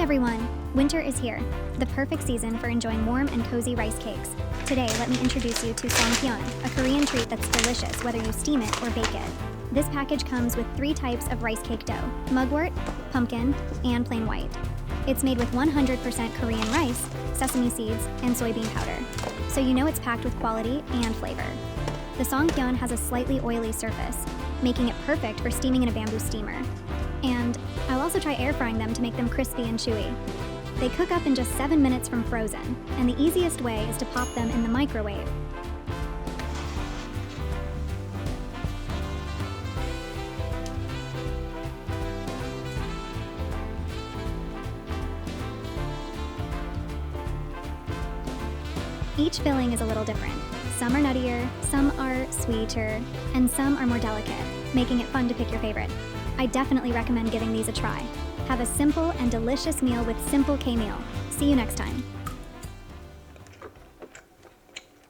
everyone! Winter is here, the perfect season for enjoying warm and cozy rice cakes. Today, let me introduce you to Songpyeon, a Korean treat that's delicious whether you steam it or bake it. This package comes with 3 types of rice cake dough: mugwort, pumpkin, and plain white. It's made with 100% Korean rice, sesame seeds, and soybean powder, so you know it's packed with quality and flavor. The Songpyeon has a slightly oily surface, making it perfect for steaming in a bamboo steamer. And I'll also try air frying them to make them crispy and chewy. They cook up in just 7 minutes from frozen, and the easiest way is to pop them in the microwave. Each filling is a little different. Some are nuttier, some are sweeter, and some are more delicate, making it fun to pick your favorite. I definitely recommend giving these a try. Have a simple and delicious meal with Simple K-meal. See you next time.